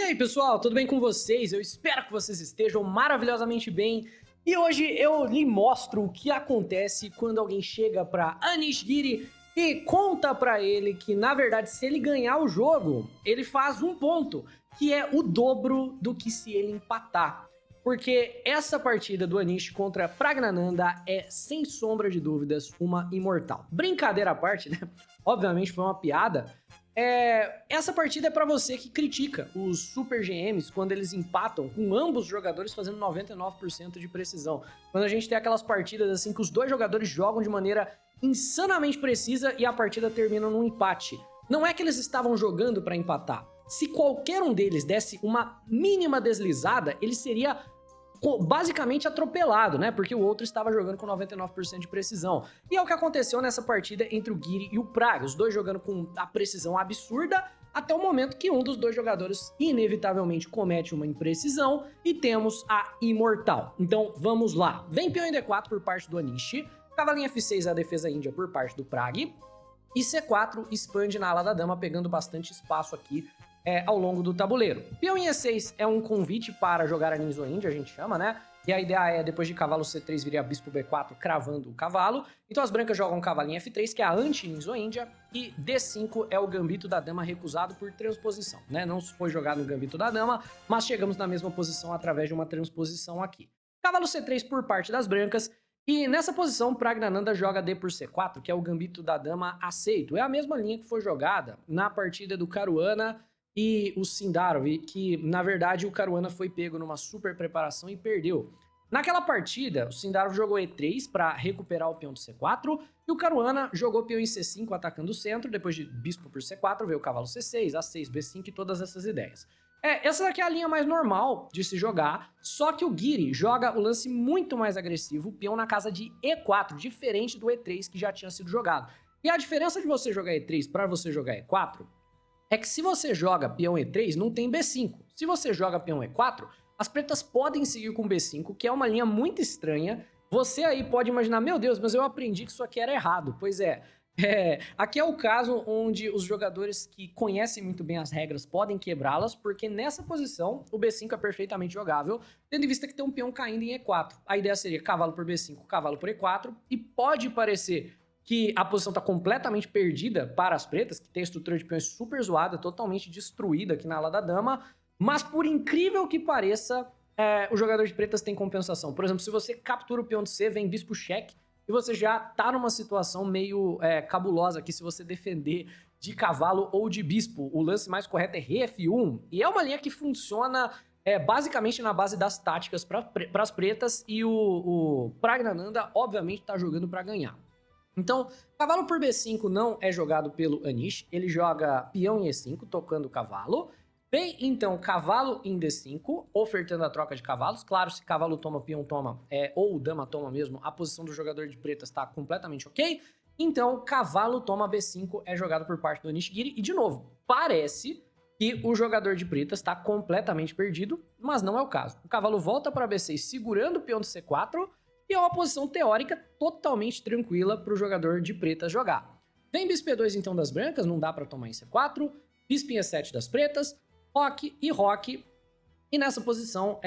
aí, pessoal, tudo bem com vocês? Eu espero que vocês estejam maravilhosamente bem. E hoje eu lhe mostro o que acontece quando alguém chega para Anish Giri e conta para ele que, na verdade, se ele ganhar o jogo, ele faz um ponto, que é o dobro do que se ele empatar. Porque essa partida do Anish contra Praggnanandha é, sem sombra de dúvidas, uma imortal. Brincadeira à parte, né? Obviamente foi uma piada. Essa partida é pra você que critica os Super GMs quando eles empatam com ambos os jogadores fazendo 99% de precisão. Quando a gente tem aquelas partidas assim que os dois jogadores jogam de maneira insanamente precisa e a partida termina num empate. Não é que eles estavam jogando pra empatar. Se qualquer um deles desse uma mínima deslizada, ele seria basicamente atropelado, né? Porque o outro estava jogando com 99% de precisão. E é o que aconteceu nessa partida entre o Giri e o Prag. Os dois jogando com a precisão absurda, até o momento que um dos dois jogadores inevitavelmente comete uma imprecisão e temos a imortal. Então vamos lá. Vem peão em D4 por parte do Anish, cavalinho F6 a defesa índia por parte do Prag, e C4 expande na ala da dama, pegando bastante espaço aqui ao longo do tabuleiro. Peão em E6 é um convite para jogar a Ninja Índia, a gente chama, né? E a ideia é, depois de cavalo C3, viria bispo B4, cravando o cavalo. Então as brancas jogam cavalinho F3, que é a anti-Ninja Índia, e D5 é o gambito da dama recusado por transposição, né? Não foi jogado no gambito da dama, mas chegamos na mesma posição através de uma transposição aqui. Cavalo C3 por parte das brancas, e nessa posição, Praggnanandha joga D por C4, que é o gambito da dama aceito. É a mesma linha que foi jogada na partida do Caruana e o Sindarov, que na verdade o Caruana foi pego numa super preparação e perdeu. Naquela partida, o Sindarov jogou E3 para recuperar o peão do C4 e o Caruana jogou peão em C5 atacando o centro, depois de bispo por C4 veio o cavalo C6, A6, B5 e todas essas ideias. Essa daqui é a linha mais normal de se jogar, só que o Giri joga o lance muito mais agressivo, o peão na casa de E4, diferente do E3 que já tinha sido jogado. E a diferença de você jogar E3 para você jogar E4 é que se você joga peão E3, não tem B5. Se você joga peão E4, as pretas podem seguir com B5, que é uma linha muito estranha. Você aí pode imaginar, meu Deus, mas eu aprendi que isso aqui era errado. Pois aqui é o caso onde os jogadores que conhecem muito bem as regras podem quebrá-las, porque nessa posição o B5 é perfeitamente jogável, tendo em vista que tem um peão caindo em E4. A ideia seria cavalo por B5, cavalo por E4, e pode parecer que a posição está completamente perdida para as pretas, que tem a estrutura de peões super zoada, totalmente destruída aqui na ala da dama, mas por incrível que pareça, o jogador de pretas tem compensação. Por exemplo, se você captura o peão de C, vem bispo cheque, e você já tá numa situação meio cabulosa aqui se você defender de cavalo ou de bispo. O lance mais correto é rei F1, e é uma linha que funciona basicamente na base das táticas para as pretas, e o Praggnanandha obviamente tá jogando para ganhar. Então, cavalo por B5 não é jogado pelo Anish, ele joga peão em E5, tocando o cavalo. Vem, então, cavalo em D5, ofertando a troca de cavalos. Claro, se cavalo toma, peão toma, ou dama toma mesmo, a posição do jogador de pretas está completamente ok. Então, cavalo toma B5 é jogado por parte do Anish Giri. E, de novo, parece que o jogador de pretas está completamente perdido, mas não é o caso. O cavalo volta para B6, segurando o peão de C4, e é uma posição teórica totalmente tranquila para o jogador de pretas jogar. Vem bispo E2 então das brancas, não dá para tomar em C4, bispo em E7 das pretas, roque e roque, e nessa posição,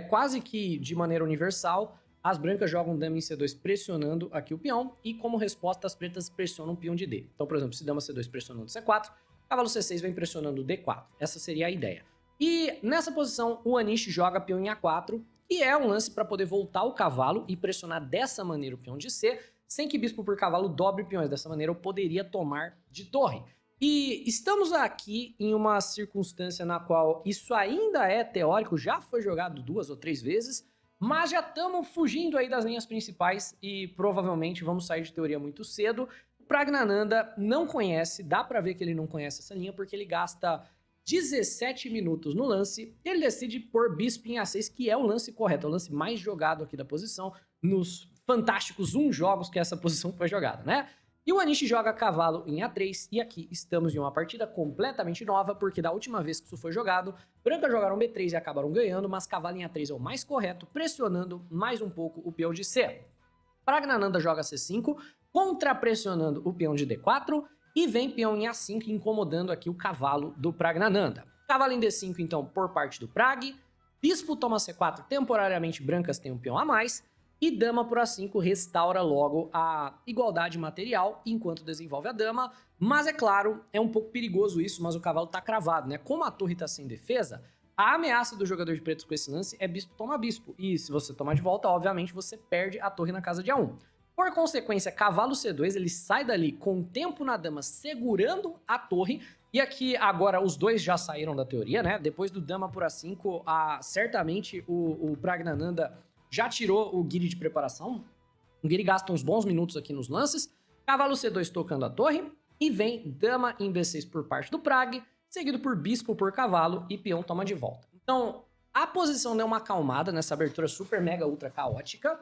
quase que de maneira universal, as brancas jogam dama em C2 pressionando aqui o peão, e como resposta as pretas pressionam o peão de D. Então, por exemplo, se dama C2 pressionando C4, cavalo C6 vem pressionando D4. Essa seria a ideia. E nessa posição, o Anish joga peão em A4, e é um lance para poder voltar o cavalo e pressionar dessa maneira o peão de C, sem que bispo por cavalo dobre peões. Dessa maneira eu poderia tomar de torre. E estamos aqui em uma circunstância na qual isso ainda é teórico, já foi jogado 2 ou 3 vezes, mas já estamos fugindo aí das linhas principais e provavelmente vamos sair de teoria muito cedo. O Praggnanandha não conhece, dá para ver que ele não conhece essa linha, porque ele gasta 17 minutos no lance, ele decide pôr bispo em A6, que é o lance correto, é o lance mais jogado aqui da posição, nos fantásticos 1 jogos que essa posição foi jogada, né? E o Anish joga cavalo em A3, e aqui estamos em uma partida completamente nova, porque da última vez que isso foi jogado, brancas jogaram B3 e acabaram ganhando, mas cavalo em A3 é o mais correto, pressionando mais um pouco o peão de C. Praggnanandha joga C5, contra-pressionando o peão de D4, e vem peão em A5, incomodando aqui o cavalo do Praggnanandha. Cavalo em D5, então, por parte do Prag. Bispo toma C4, temporariamente brancas têm um peão a mais. E dama por A5 restaura logo a igualdade material enquanto desenvolve a dama. Mas é claro, é um pouco perigoso isso, mas o cavalo tá cravado, né? Como a torre tá sem defesa, a ameaça do jogador de pretos com esse lance é bispo toma bispo. E se você tomar de volta, obviamente você perde a torre na casa de A1. Por consequência, cavalo C2, ele sai dali com o tempo na dama segurando a torre. E aqui agora os dois já saíram da teoria, né? Depois do dama por A5, certamente o Praggnanandhaa já tirou o Giri de preparação. O Giri gasta uns bons minutos aqui nos lances. Cavalo C2 tocando a torre. E vem dama em B6 por parte do Prag, seguido por bispo por cavalo e peão toma de volta. Então, a posição deu uma acalmada nessa abertura super mega ultra caótica.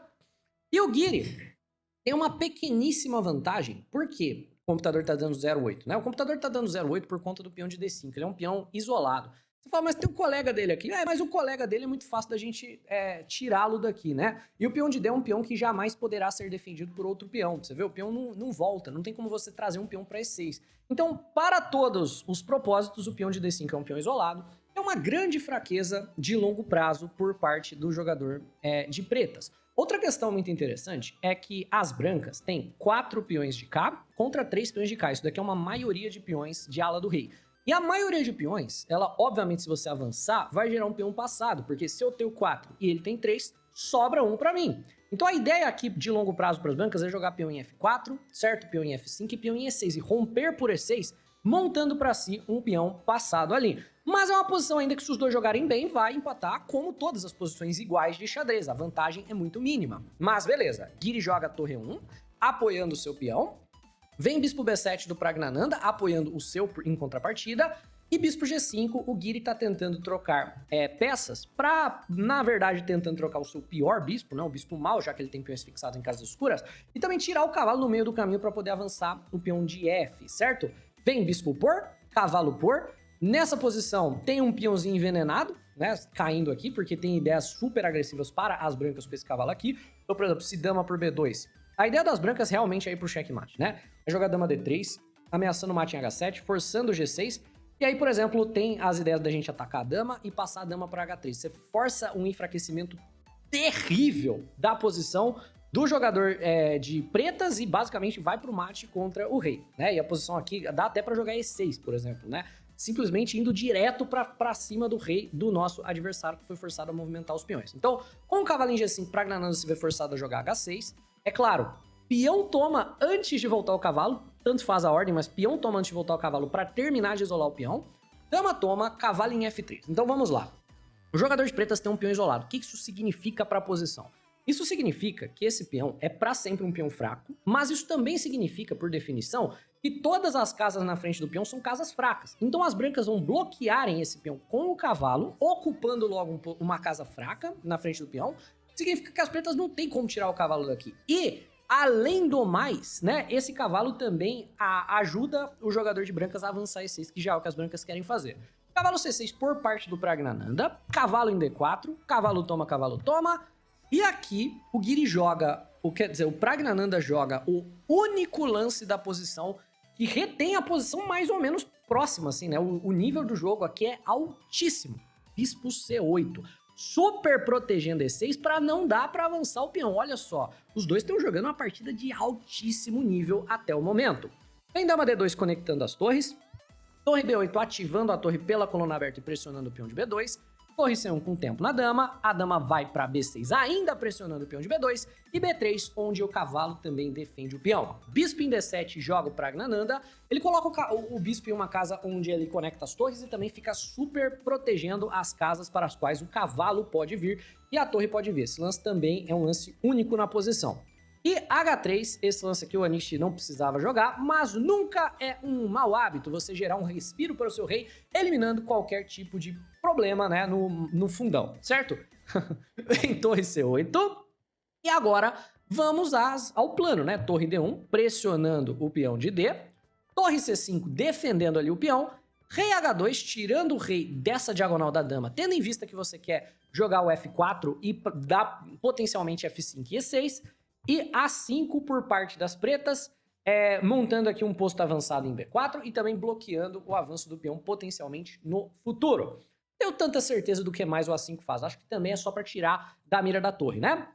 E o Giri tem uma pequeníssima vantagem. Por quê? O computador tá dando 0,8, né? O computador tá dando 0,8 por conta do peão de D5. Ele é um peão isolado. Você fala, mas tem um colega dele aqui. Mas o colega dele é muito fácil da gente tirá-lo daqui, né? E o peão de D é um peão que jamais poderá ser defendido por outro peão. Você vê, o peão não volta. Não tem como você trazer um peão para E6. Então, para todos os propósitos, o peão de D5 é um peão isolado. É uma grande fraqueza de longo prazo por parte do jogador de pretas. Outra questão muito interessante é que as brancas têm 4 peões de K contra 3 peões de K. Isso daqui é uma maioria de peões de ala do rei. E a maioria de peões, ela, obviamente, se você avançar, vai gerar um peão passado, porque se eu tenho 4 e ele tem 3, sobra um pra mim. Então a ideia aqui de longo prazo para as brancas é jogar peão em F4, certo? Peão em F5 e peão em E6, e romper por E6, montando para si um peão passado ali. Mas é uma posição ainda que se os dois jogarem bem, vai empatar como todas as posições iguais de xadrez. A vantagem é muito mínima. Mas beleza, Giri joga torre 1, apoiando o seu peão. Vem bispo B7 do Praggnanandhaa, apoiando o seu em contrapartida. E bispo G5, o Giri tá tentando trocar peças pra, na verdade, tentando trocar o seu pior bispo, né? O bispo mau, já que ele tem peões fixados em casas escuras. E também tirar o cavalo no meio do caminho para poder avançar o peão de F, certo? Vem bispo por, cavalo por. Nessa posição tem um peãozinho envenenado, né? Caindo aqui, porque tem ideias super agressivas para as brancas com esse cavalo aqui. Então, por exemplo, se dama por B2... A ideia das brancas realmente é ir pro checkmate, né? É jogar dama D3, ameaçando o mate em H7, forçando o G6. E aí, por exemplo, tem as ideias da gente atacar a dama e passar a dama para H3. Você força um enfraquecimento terrível da posição do jogador de pretas e basicamente vai pro mate contra o rei, né? E a posição aqui dá até para jogar E6, por exemplo, né? Simplesmente indo direto pra cima do rei do nosso adversário que foi forçado a movimentar os peões. Então, com o cavalo em G5, Praggnanandhaa se vê forçado a jogar H6. É claro, peão toma antes de voltar o cavalo, tanto faz a ordem, mas peão toma antes de voltar o cavalo para terminar de isolar o peão. Dama toma, cavalo em F3. Então vamos lá. O jogador de pretas tem um peão isolado. O que isso significa para a posição? Isso significa que esse peão é para sempre um peão fraco, mas isso também significa, por definição, que todas as casas na frente do peão são casas fracas. Então as brancas vão bloquearem esse peão com o cavalo, ocupando logo uma casa fraca na frente do peão. Significa que as pretas não tem como tirar o cavalo daqui. E, além do mais, né, esse cavalo também ajuda o jogador de brancas a avançar E6, que já é o que as brancas querem fazer. Cavalo C6 por parte do Praggnanandhaa, cavalo em D4, cavalo toma, e aqui o Giri joga, quer dizer, o Praggnanandhaa joga o único lance da posição que retém a posição mais ou menos próxima, assim, né? O nível do jogo aqui é altíssimo. Bispo C8. Super protegendo E6 para não dar para avançar o peão. Olha só, os dois estão jogando uma partida de altíssimo nível até o momento. Vem dama D2 conectando as torres. Torre B8 ativando a torre pela coluna aberta e pressionando o peão de B2. Torre C1 com tempo na dama, a dama vai para B6 ainda pressionando o peão de B2 e B3 onde o cavalo também defende o peão. Bispo em D7 joga o Praggnanandhaa, ele coloca o bispo em uma casa onde ele conecta as torres e também fica super protegendo as casas para as quais o cavalo pode vir e a torre pode vir. Esse lance também é um lance único na posição. E H3, esse lance aqui o Anish não precisava jogar, mas nunca é um mau hábito você gerar um respiro para o seu rei, eliminando qualquer tipo de problema, né, no fundão, certo? Em torre C8. E agora vamos ao plano, né? Torre D1 pressionando o peão de D, torre C5 defendendo ali o peão, rei H2 tirando o rei dessa diagonal da dama, tendo em vista que você quer jogar o F4 e dar potencialmente F5 e E6, e A5 por parte das pretas, montando aqui um posto avançado em B4 e também bloqueando o avanço do peão potencialmente no futuro. Tenho tanta certeza do que mais o A5 faz. Acho que também é só para tirar da mira da torre, né?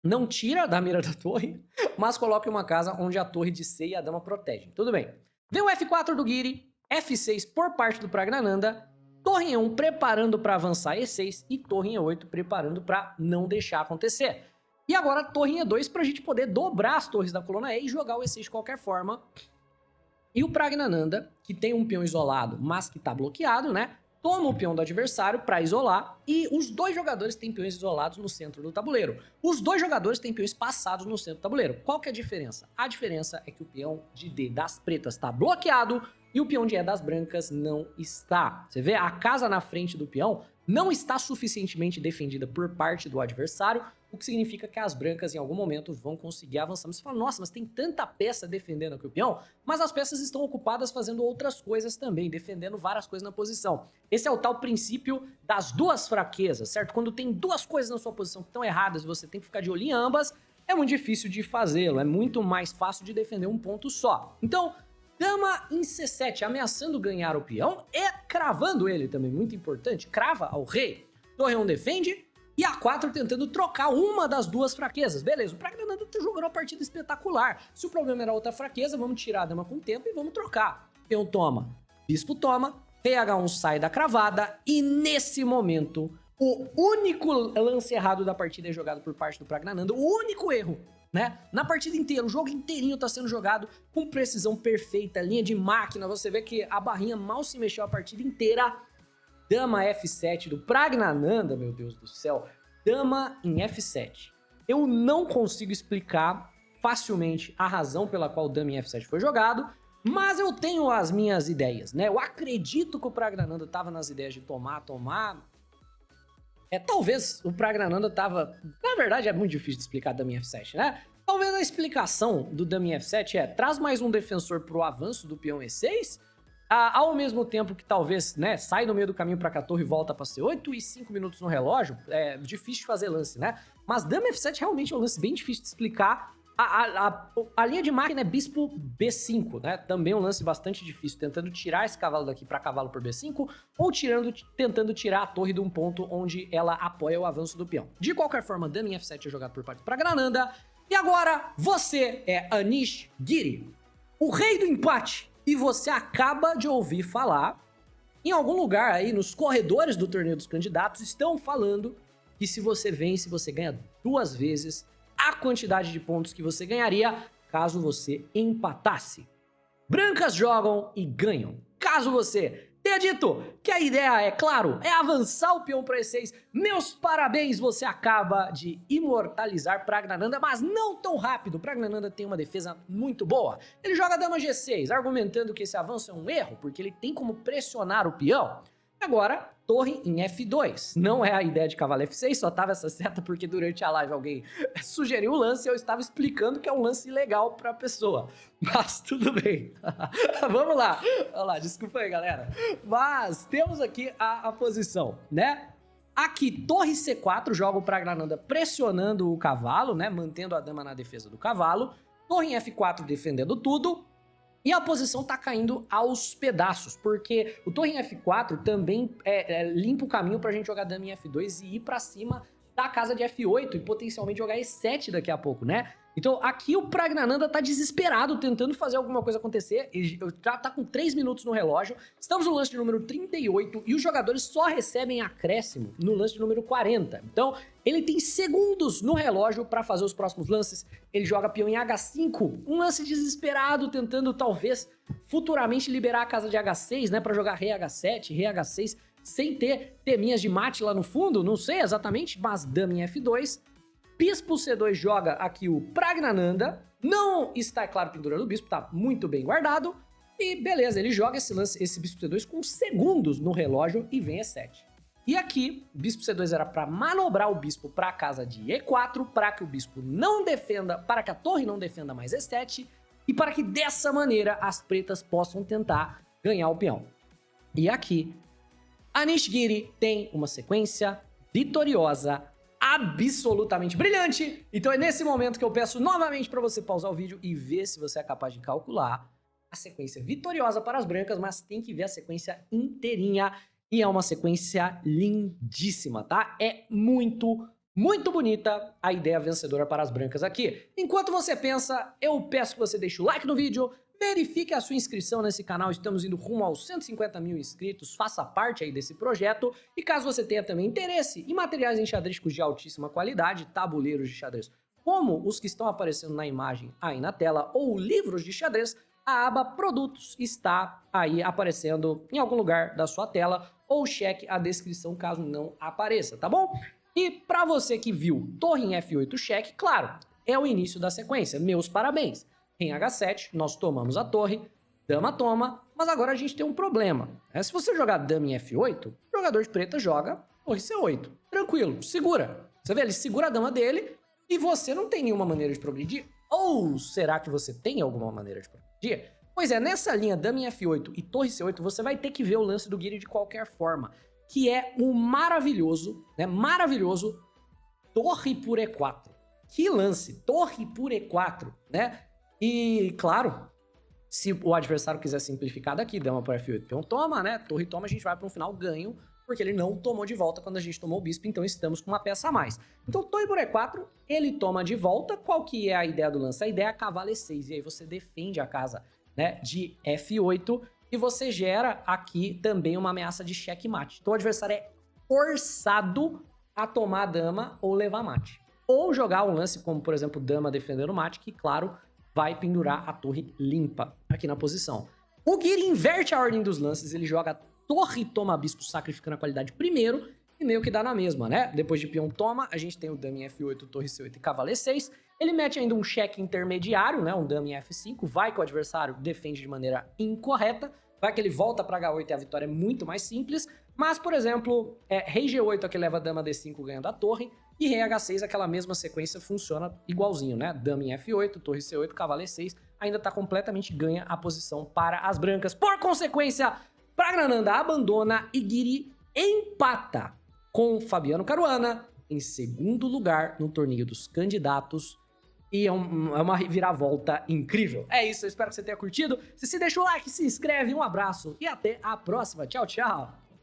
Não tira da mira da torre, mas coloque uma casa onde a torre de C e a dama protegem. Tudo bem. Vem o F4 do Guiri, F6 por parte do Pragnananda, torre em E1 preparando para avançar E6 e torre em E8 preparando para não deixar acontecer. E agora torre em E2 para a gente poder dobrar as torres da coluna E e jogar o E6 de qualquer forma. E o Pragnananda, que tem um peão isolado, mas que está bloqueado, né? Toma o peão do adversário para isolar e os dois jogadores têm peões isolados no centro do tabuleiro. Os dois jogadores têm peões passados no centro do tabuleiro. Qual que é a diferença? A diferença é que o peão de D das pretas está bloqueado e o peão de E das brancas não está. Você vê, a casa na frente do peão não está suficientemente defendida por parte do adversário, o que significa que as brancas em algum momento vão conseguir avançar. Mas você fala, nossa, mas tem tanta peça defendendo aqui o peão, mas as peças estão ocupadas fazendo outras coisas também, defendendo várias coisas na posição. Esse é o tal princípio das duas fraquezas, certo? Quando tem duas coisas na sua posição que estão erradas e você tem que ficar de olho em ambas, é muito difícil de fazê-lo, é muito mais fácil de defender um ponto só. Então, dama em C7, ameaçando ganhar o peão e cravando ele também, muito importante, crava ao rei. Torre 1 defende, e A4 tentando trocar uma das duas fraquezas. Beleza, o Pragnananda tá jogando uma partida espetacular. Se o problema era outra fraqueza, vamos tirar a dama com o tempo e vamos trocar. Peão toma, bispo toma, rei H1 sai da cravada e nesse momento, o único lance errado da partida é jogado por parte do Pragnananda, o único erro, né? Na partida inteira, o jogo inteirinho tá sendo jogado com precisão perfeita, linha de máquina, você vê que a barrinha mal se mexeu a partida inteira. Dama F7 do Pragnananda, meu Deus do céu. Dama em F7. Eu não consigo explicar facilmente a razão pela qual Dama em F7 foi jogado, mas eu tenho as minhas ideias, né? Eu acredito que o Pragnananda tava nas ideias de tomar. Talvez o Pragnananda tava... Na verdade, é muito difícil de explicar Dama em F7, né? Talvez a explicação do Dama em F7 traz mais um defensor pro avanço do peão E6... ao mesmo tempo que talvez, né, sai no meio do caminho para cá a torre e volta para C8 e 5 minutos no relógio, é difícil de fazer lance, né? Mas Dama F7 realmente é um lance bem difícil de explicar. A linha de máquina é bispo B5, né? Também um lance bastante difícil, tentando tirar esse cavalo daqui para cavalo por B5 ou tentando tirar a torre de um ponto onde ela apoia o avanço do peão. De qualquer forma, Dama em F7 é jogado por parte do Pragnananda. E agora, você é Anish Giri, o rei do empate. E você acaba de ouvir falar, em algum lugar aí nos corredores do torneio dos candidatos, estão falando que se você vence, você ganha 2 vezes a quantidade de pontos que você ganharia caso você empatasse. Brancas jogam e ganham. Caso você tenha dito que a ideia é, claro, é avançar o peão para E6, meus parabéns, você acaba de imortalizar Pragnananda, mas não tão rápido. Pragnananda tem uma defesa muito boa. Ele joga dama G6, argumentando que esse avanço é um erro, porque ele tem como pressionar o peão. Agora, torre em F2. Não é a ideia de cavalo F6, só tava essa seta porque durante a live alguém sugeriu o lance e eu estava explicando que é um lance ilegal pra pessoa. Mas tudo bem. Vamos lá. Olha lá, desculpa aí, galera. Mas temos aqui a posição, né? Aqui, torre C4, joga o Pragnananda pressionando o cavalo, né? Mantendo a dama na defesa do cavalo. Torre em F4 defendendo tudo. E a posição tá caindo aos pedaços, porque o torre em F4 também limpa o caminho pra gente jogar dama em F2 e ir pra cima da casa de F8 e potencialmente jogar E7 daqui a pouco, né? Então aqui o Pragnananda tá desesperado tentando fazer alguma coisa acontecer, ele tá com 3 minutos no relógio, estamos no lance de número 38 e os jogadores só recebem acréscimo no lance de número 40. Então ele tem segundos no relógio para fazer os próximos lances, ele joga peão em H5, um lance desesperado tentando talvez futuramente liberar a casa de H6, né, para jogar rei H7, rei H6, sem ter teminhas de mate lá no fundo, não sei exatamente, mas dama em F2, bispo C2 joga aqui o Pragnananda, não está, é claro, pendurando o bispo, tá muito bem guardado, e beleza, ele joga esse lance, esse bispo C2 com segundos no relógio e vem E7. E aqui, bispo C2 era para manobrar o bispo para a casa de E4, para que o bispo não defenda, para que a torre não defenda mais E7, e para que dessa maneira as pretas possam tentar ganhar o peão. E aqui, Anish Giri tem uma sequência vitoriosa, absolutamente brilhante. Então é nesse momento que eu peço novamente para você pausar o vídeo e ver se você é capaz de calcular a sequência vitoriosa para as brancas, mas tem que ver a sequência inteirinha e é uma sequência lindíssima, tá? É muito bonita a ideia vencedora para as brancas aqui. Enquanto você pensa, eu peço que você deixe o like no vídeo, verifique a sua inscrição nesse canal, estamos indo rumo aos 150 mil inscritos, faça parte aí desse projeto, e caso você tenha também interesse em materiais enxadrísticos de altíssima qualidade, tabuleiros de xadrez, como os que estão aparecendo na imagem aí na tela, ou livros de xadrez, a aba Produtos está aí aparecendo em algum lugar da sua tela, ou cheque a descrição caso não apareça, tá bom? E para você que viu torre em F8 cheque, claro, é o início da sequência, meus parabéns. Em H7, nós tomamos a torre, dama toma, mas agora a gente tem um problema. Se você jogar dama em F8, o jogador de preta joga torre C8. Tranquilo, segura. Você vê, ele segura a dama dele e você não tem nenhuma maneira de progredir. Ou será que você tem alguma maneira de progredir? Pois é, nessa linha dama em F8 e torre C8, você vai ter que ver o lance do Guiri de qualquer forma, que é o maravilhoso, né, maravilhoso torre por E4. Que lance, torre por E4, né? E, claro, se o adversário quiser simplificar daqui, dama por F8, peão toma, né? Torre toma, a gente vai para um final ganho, porque ele não tomou de volta quando a gente tomou o bispo, então estamos com uma peça a mais. Então, torre por E4, ele toma de volta. Qual que é a ideia do lance? A ideia é cavalo E6, e aí você defende a casa, né, de F8, e você gera aqui também uma ameaça de checkmate. Então, o adversário é forçado a tomar a dama ou levar mate. Ou jogar um lance como, por exemplo, dama defendendo mate, que, claro, vai pendurar a torre limpa aqui na posição. O Guiri inverte a ordem dos lances, ele joga torre toma bispo sacrificando a qualidade primeiro e meio que dá na mesma, né? Depois de peão toma, a gente tem o dama em F8, torre C8 e cavalo E6. Ele mete ainda um cheque intermediário, né? Um dama em F5, vai que o adversário defende de maneira incorreta, vai que ele volta para H8 e a vitória é muito mais simples. Mas, por exemplo, rei G8 aqui leva dama D5 ganhando a torre, e rei H6, aquela mesma sequência funciona igualzinho, né? Dama em F8, torre C8, cavalo E6, ainda tá completamente ganha a posição para as brancas. Por consequência, Praggnanandhaa abandona e Guiri empata com Fabiano Caruana em segundo lugar no torneio dos candidatos. E é uma reviravolta incrível. É isso, eu espero que você tenha curtido. Se deixou o like, se inscreve, um abraço e até a próxima. Tchau, tchau!